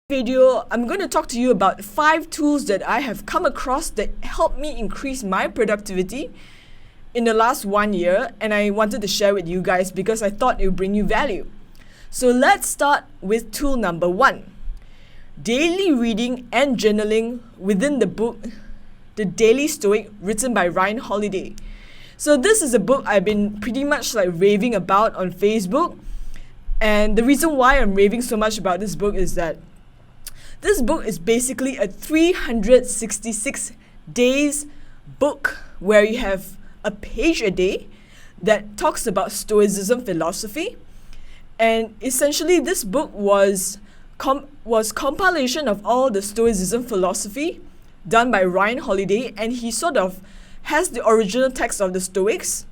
Video, I'm going to talk to you about 5 tools that I have come across that help me increase my productivity in the last 1 year, and I wanted to share with you guys because I thought it would bring you value. So let's start with tool number 1. Daily reading and journaling within the book The Daily Stoic, written by Ryan Holiday. So this is a book I've been pretty much raving about on Facebook, and the reason why I'm raving so much about this book is that this book is basically a 366 days book where you have a page a day that talks about Stoicism philosophy. And essentially this book was compilation of all the Stoicism philosophy done by Ryan Holiday, and he sort of has the original text of the Stoics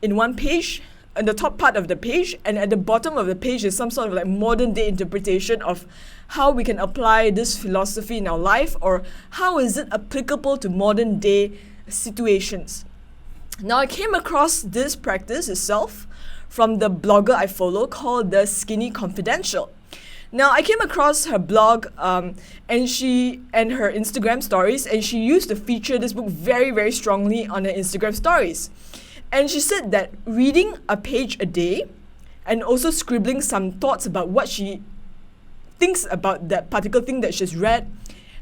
in one page, in the top part of the page, and at the bottom of the page is some sort of modern day interpretation of how we can apply this philosophy in our life, or how is it applicable to modern day situations. Now, I came across this practice itself from the blogger I follow called The Skinny Confidential. Now, I came across her blog and her Instagram stories, and she used to feature this book very, very strongly on her Instagram stories. And she said that reading a page a day and also scribbling some thoughts about what she thinks about that particular thing that she's read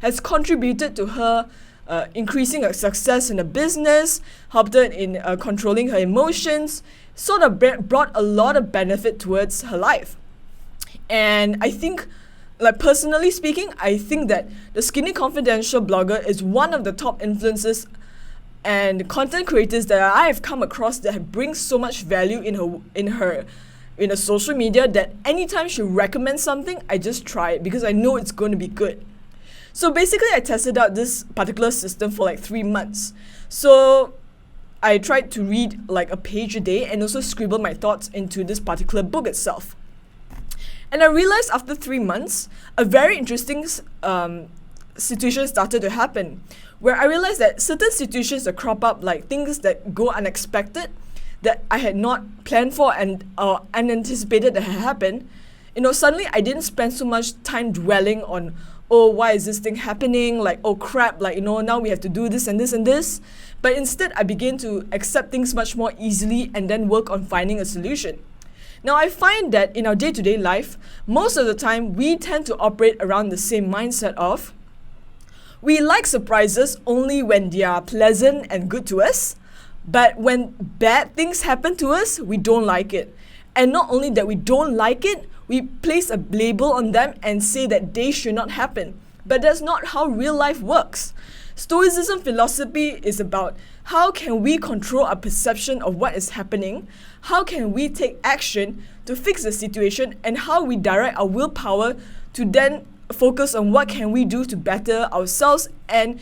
has contributed to her increasing her success in the business, helped her in controlling her emotions, sort of brought a lot of benefit towards her life. And I think, personally speaking, I think that the Skinny Confidential blogger is one of the top influencers and content creators that I have come across that bring so much value in her social media, that anytime she recommends something, I just try it because I know it's going to be good. So basically, I tested out this particular system for 3 months. So I tried to read a page a day and also scribble my thoughts into this particular book itself. And I realized after 3 months, a very interesting situation started to happen, where I realized that certain situations that crop up, like things that go unexpected, that I had not planned for and unanticipated that had happened, suddenly I didn't spend so much time dwelling on, oh, why is this thing happening? Oh crap, now we have to do this and this and this. But instead, I began to accept things much more easily and then work on finding a solution. Now, I find that in our day-to-day life, most of the time, we tend to operate around the same mindset of, we like surprises only when they are pleasant and good to us, but when bad things happen to us, we don't like it. And not only that we don't like it, we place a label on them and say that they should not happen. But that's not how real life works. Stoicism philosophy is about how can we control our perception of what is happening, how can we take action to fix the situation, and how we direct our willpower to then focus on what can we do to better ourselves and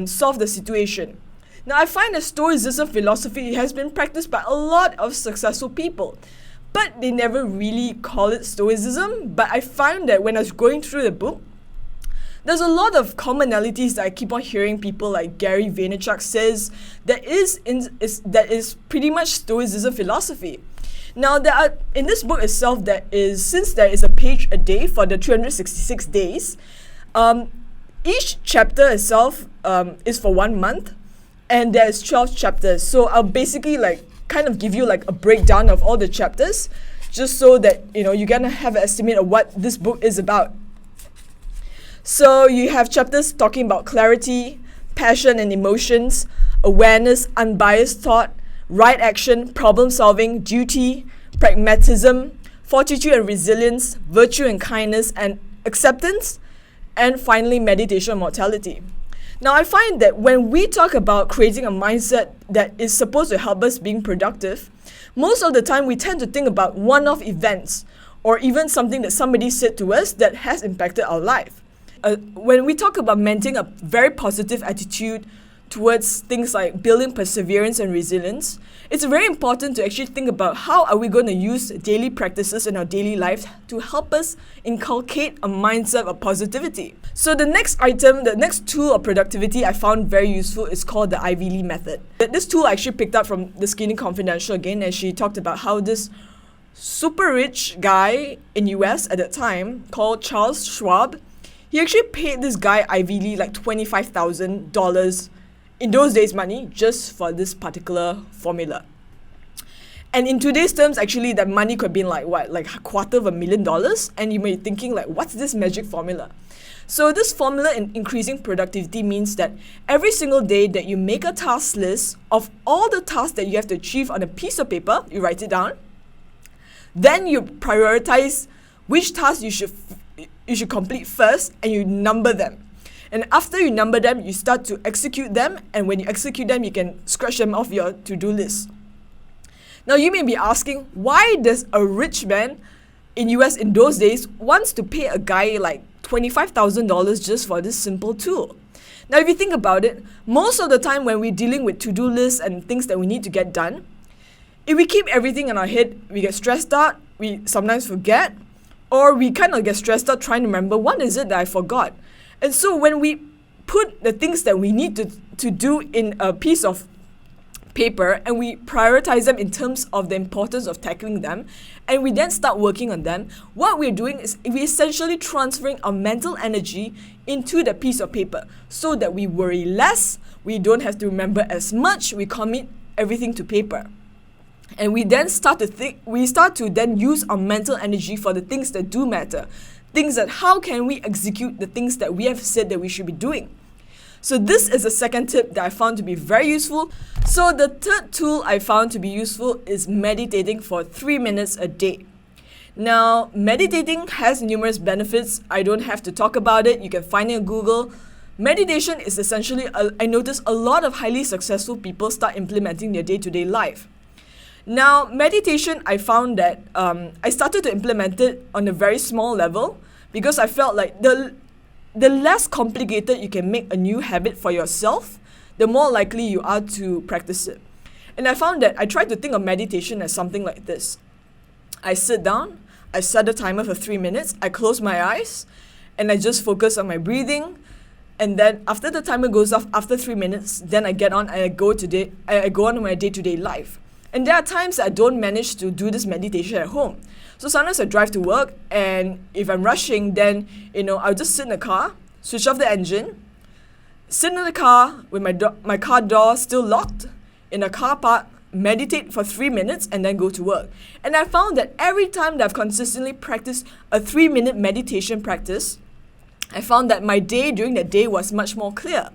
solve the situation. Now, I find that Stoicism philosophy has been practiced by a lot of successful people, but they never really call it Stoicism. But I found that when I was going through the book, there's a lot of commonalities that I keep on hearing people like Gary Vaynerchuk says that is pretty much Stoicism philosophy. Now, in this book itself, since there is a page a day for the 366 days, each chapter itself is for 1 month, and there's 12 chapters. So I'll basically kind of give you a breakdown of all the chapters, just so that you're gonna have an estimate of what this book is about. So you have chapters talking about clarity, passion and emotions, awareness, unbiased thought, right action, problem solving, duty, pragmatism, fortitude and resilience, virtue and kindness, and acceptance, and finally meditation and mortality. Now, I find that when we talk about creating a mindset that is supposed to help us being productive, most of the time we tend to think about one-off events or even something that somebody said to us that has impacted our life. When we talk about maintaining a very positive attitude towards things like building perseverance and resilience, it's very important to actually think about how are we going to use daily practices in our daily lives to help us inculcate a mindset of positivity. So the next tool of productivity I found very useful is called the Ivy Lee method. This tool I actually picked up from the Skinny Confidential again, and she talked about how this super rich guy in US at that time called Charles Schwab, He actually paid this guy Ivy Lee like $25,000 in those days money just for this particular formula. And in today's terms, actually, that money could have been like what, like $250,000, and you may be thinking like, what's this magic formula? So this formula in increasing productivity means that every single day that you make a task list of all the tasks that you have to achieve on a piece of paper, you write it down, then you prioritize which tasks you should complete first, and you number them. And after you number them, you start to execute them, and when you execute them, you can scratch them off your to-do list. Now you may be asking, why does a rich man in US in those days wants to pay a guy like $25,000 just for this simple tool? Now if you think about it, most of the time when we're dealing with to-do lists and things that we need to get done, if we keep everything in our head, we get stressed out, we sometimes forget, or we kind of get stressed out trying to remember what is it that I forgot. And so when we put the things that we need to do in a piece of paper and we prioritize them in terms of the importance of tackling them, and we then start working on them, what we're doing is we're essentially transferring our mental energy into the piece of paper so that we worry less, we don't have to remember as much, we commit everything to paper. And we then start to then use our mental energy for the things that do matter. Things that how can we execute the things that we have said that we should be doing. So this is the second tip that I found to be very useful. So the third tool I found to be useful is meditating for 3 minutes a day. Now, meditating has numerous benefits. I don't have to talk about it. You can find it on Google. Meditation is essentially, I notice a lot of highly successful people start implementing their day-to-day life. Now, meditation, I found that I started to implement it on a very small level because I felt like the less complicated you can make a new habit for yourself, the more likely you are to practice it. And I found that I tried to think of meditation as something like this. I sit down, I set a timer for 3 minutes, I close my eyes, and I just focus on my breathing. And then after the timer goes off, after 3 minutes, then I get on and I go on with my day-to-day life. And there are times I don't manage to do this meditation at home. So sometimes I drive to work, and if I'm rushing, then I'll just sit in the car, switch off the engine, sit in the car with my car door still locked in a car park, meditate for 3 minutes, and then go to work. And I found that every time that I've consistently practiced a 3-minute meditation practice, I found that my day during that day was much more clear.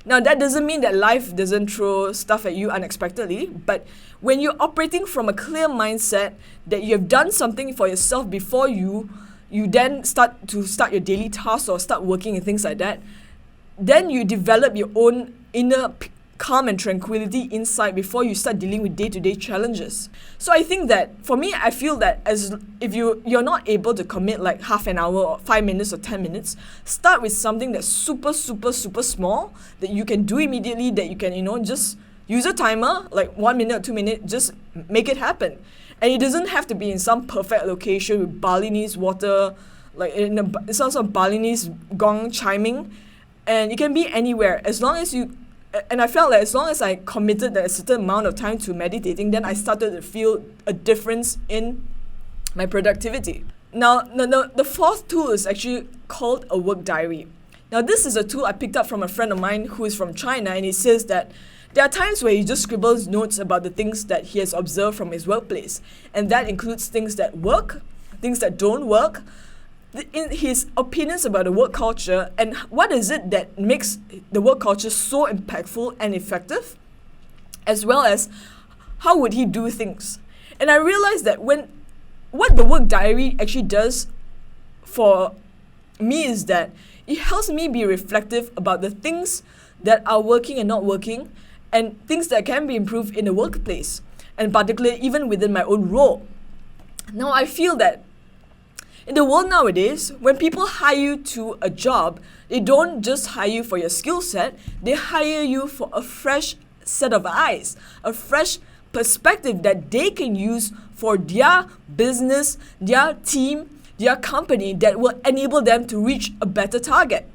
Now, that doesn't mean that life doesn't throw stuff at you unexpectedly, but when you're operating from a clear mindset that you have done something for yourself before you then start your daily tasks or start working and things like that, then you develop your own inner calm and tranquility inside before you start dealing with day-to-day challenges. So I think that for me, I feel that if you're not able to commit like half an hour or 5 minutes or 10 minutes, start with something that's super, super, super small that you can do immediately, that you can, just use a timer, like 1 minute or 2 minutes, just make it happen. And it doesn't have to be in some perfect location with Balinese water, like in some sort of Balinese gong chiming. And it can be anywhere, as long as you. And I felt like as long as I committed a certain amount of time to meditating, then I started to feel a difference in my productivity. Now, the fourth tool is actually called a work diary. Now, this is a tool I picked up from a friend of mine who is from China, and he says that there are times where he just scribbles notes about the things that he has observed from his workplace. And that includes things that work, things that don't work, in his opinions about the work culture, and what is it that makes the work culture so impactful and effective, as well as how would he do things. And I realized that what the work diary actually does for me is that it helps me be reflective about the things that are working and not working, and things that can be improved in the workplace, and particularly even within my own role. Now, I feel that in the world nowadays, when people hire you to a job, they don't just hire you for your skill set, they hire you for a fresh set of eyes, a fresh perspective that they can use for their business, their team, their company, that will enable them to reach a better target.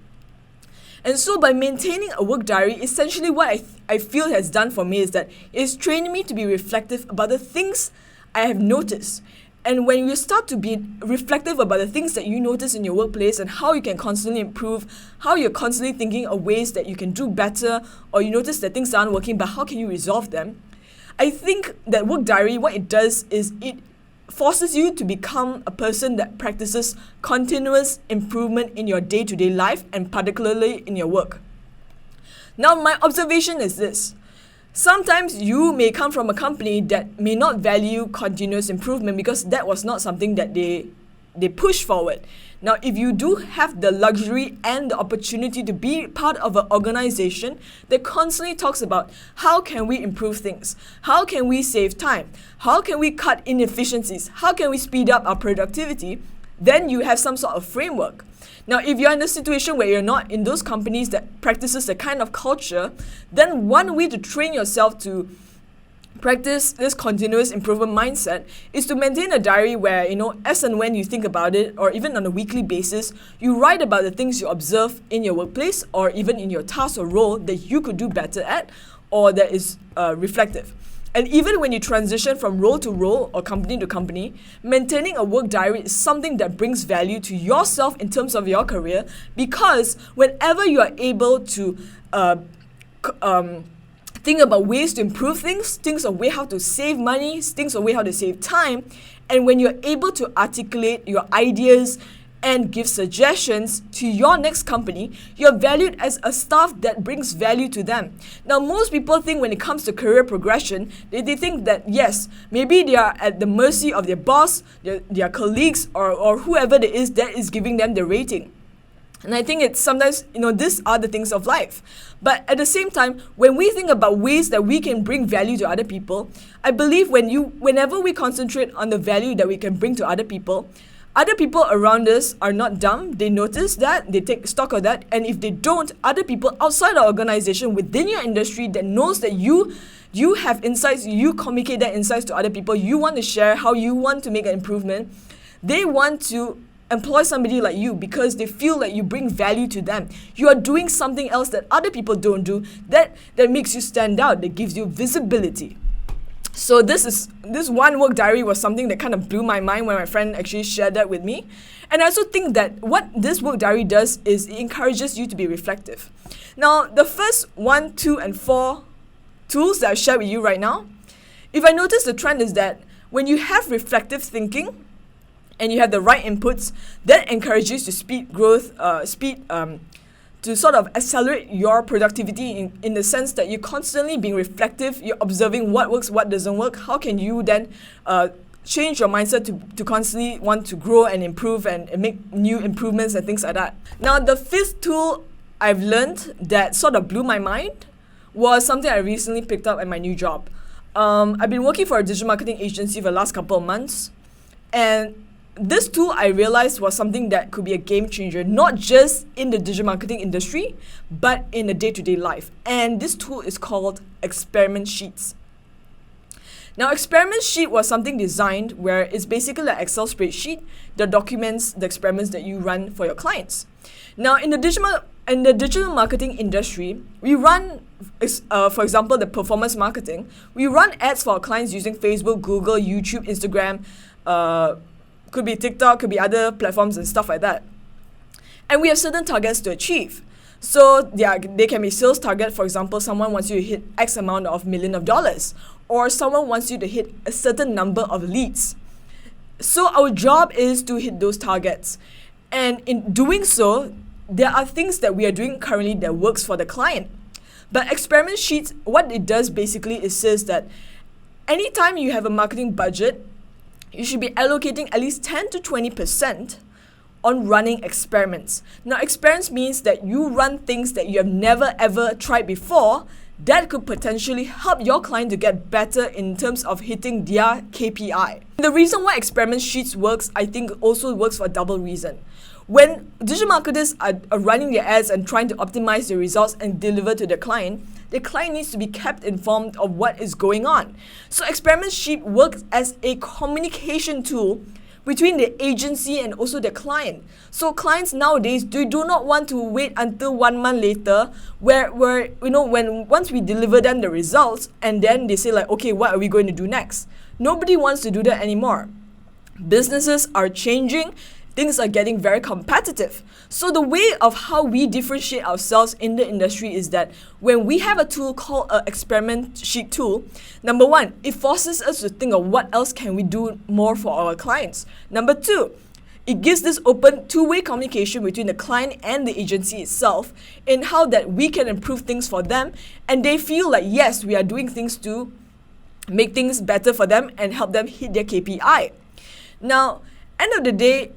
And so by maintaining a work diary, essentially what I feel has done for me is that it's trained me to be reflective about the things I have noticed. And when you start to be reflective about the things that you notice in your workplace and how you can constantly improve, how you're constantly thinking of ways that you can do better, or you notice that things aren't working, but how can you resolve them? I think that work diary, what it does is it forces you to become a person that practices continuous improvement in your day-to-day life, and particularly in your work. Now, my observation is this. Sometimes you may come from a company that may not value continuous improvement because that was not something that they push forward. Now, if you do have the luxury and the opportunity to be part of an organization that constantly talks about how can we improve things, how can we save time, how can we cut inefficiencies, how can we speed up our productivity, then you have some sort of framework. Now, if you're in a situation where you're not in those companies that practices the kind of culture, then one way to train yourself to practice this continuous improvement mindset is to maintain a diary where, as and when you think about it, or even on a weekly basis, you write about the things you observe in your workplace or even in your task or role that you could do better at, or that is reflective. And even when you transition from role to role or company to company, maintaining a work diary is something that brings value to yourself in terms of your career, because whenever you are able to think about ways to improve things, things of way how to save money, things of way how to save time, and when you're able to articulate your ideas and give suggestions to your next company, you're valued as a staff that brings value to them. Now, most people think when it comes to career progression, they think that yes, maybe they are at the mercy of their boss, their colleagues, or whoever it is that is giving them the rating. And I think it's sometimes, these are the things of life. But at the same time, when we think about ways that we can bring value to other people, I believe whenever we concentrate on the value that we can bring to other people around us are not dumb. They notice that, they take stock of that, and if they don't, other people outside our organization within your industry that knows that you have insights, you communicate that insights to other people, you want to share how you want to make an improvement, they want to employ somebody like you because they feel like you bring value to them. You are doing something else that other people don't do that makes you stand out, that gives you visibility. So this one work diary was something that kind of blew my mind when my friend actually shared that with me. And I also think that what this work diary does is it encourages you to be reflective. Now, the first 1, 2, and 4 tools that I share with you right now, if I notice the trend is that when you have reflective thinking and you have the right inputs, that encourages to speed growth, to sort of accelerate your productivity in the sense that you're constantly being reflective, you're observing what works, what doesn't work, how can you then change your mindset to constantly want to grow and improve and make new improvements and things like that. Now, the fifth tool I've learned that sort of blew my mind was something I recently picked up at my new job. I've been working for a digital marketing agency for the last couple of months, and this tool I realized was something that could be a game changer, not just in the digital marketing industry, but in the day-to-day life. And this tool is called Experiment Sheets. Now, Experiment Sheet was something designed where it's basically an Excel spreadsheet that documents the experiments that you run for your clients. Now, in the digital marketing industry, we run, for example, the performance marketing. We run ads for our clients using Facebook, Google, YouTube, Instagram, could be TikTok, could be other platforms and stuff like that. And we have certain targets to achieve. So they can be sales target. For example, someone wants you to hit X amount of million of dollars, or someone wants you to hit a certain number of leads. So our job is to hit those targets. And in doing so, there are things that we are doing currently that works for the client. But Experiment Sheets, what it does basically is says that anytime you have a marketing budget, you should be allocating at least 10 to 20% on running experiments. Now, experiments means that you run things that you have never ever tried before that could potentially help your client to get better in terms of hitting their KPI. The reason why Experiment Sheets works, I think, also works for a double reason. When digital marketers are running their ads and trying to optimize the results and deliver to the client needs to be kept informed of what is going on. So Experiment Sheet works as a communication tool between the agency and also the client. So clients nowadays, they do not want to wait until 1 month later where once we deliver them the results and then they say like, okay, what are we going to do next? Nobody wants to do that anymore. Businesses are changing, things are getting very competitive. So the way of how we differentiate ourselves in the industry is that when we have a tool called an experiment sheet tool, number one, it forces us to think of what else can we do more for our clients. Number two, it gives this open two-way communication between the client and the agency itself in how that we can improve things for them, and they feel like, yes, we are doing things to make things better for them and help them hit their KPI. Now, end of the day,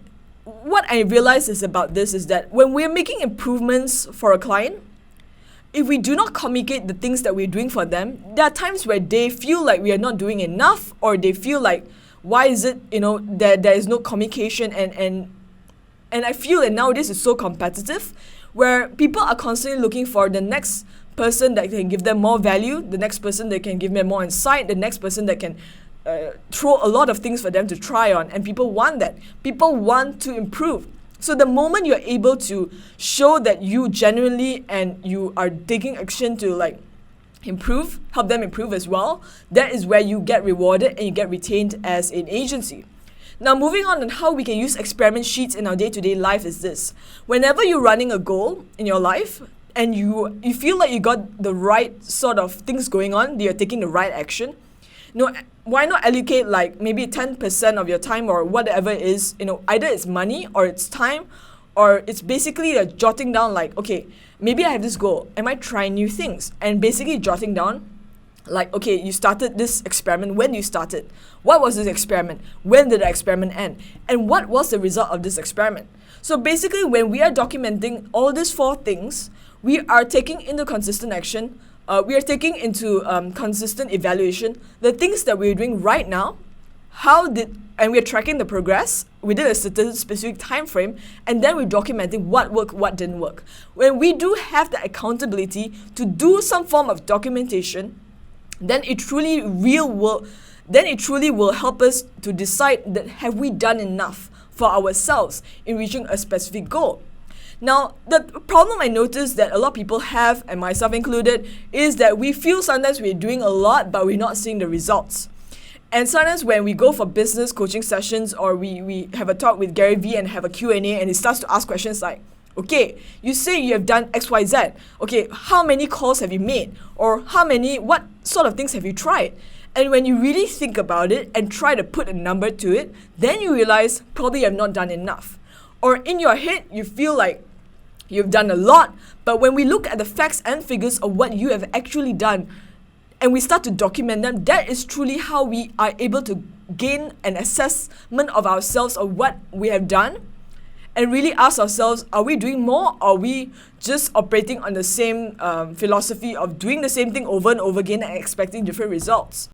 what I realize is about this is that when we're making improvements for a client, if we do not communicate the things that we're doing for them, there are times where they feel like we are not doing enough, or they feel like, why is it, there is no communication, and I feel that nowadays is so competitive where people are constantly looking for the next person that can give them more value, the next person that can give them more insight, the next person that can throw a lot of things for them to try on, and people want that. People want to improve. So the moment you're able to show that you genuinely and you are taking action to improve, help them improve as well, that is where you get rewarded and you get retained as an agency. Now, moving on how we can use experiment sheets in our day-to-day life is this. Whenever you're running a goal in your life and you feel like you got the right sort of things going on, you're taking the right action, why not allocate maybe 10% of your time or whatever it is, either it's money or it's time, or it's basically jotting down okay, maybe I have this goal, am I trying new things? And basically jotting down okay, you started this experiment, when you started, what was this experiment, when did the experiment end, and what was the result of this experiment? So basically, when we are documenting all these four things, we are taking into consistent action, we are taking into consistent evaluation the things that we're doing right now, and we're tracking the progress within a certain specific time frame, and then we're documenting what worked, what didn't work. When we do have the accountability to do some form of documentation, then it truly will help us to decide that have we done enough for ourselves in reaching a specific goal. Now, the problem I noticed that a lot of people have, and myself included, is that we feel sometimes we're doing a lot, but we're not seeing the results. And sometimes when we go for business coaching sessions, or we have a talk with Gary Vee and have a Q&A, and he starts to ask questions like, okay, you say you have done XYZ. Okay, how many calls have you made? Or what sort of things have you tried? And when you really think about it and try to put a number to it, then you realize probably you have not done enough. Or in your head, you feel like you've done a lot, but when we look at the facts and figures of what you have actually done, and we start to document them, that is truly how we are able to gain an assessment of ourselves of what we have done, and really ask ourselves, are we doing more, or are we just operating on the same philosophy of doing the same thing over and over again and expecting different results?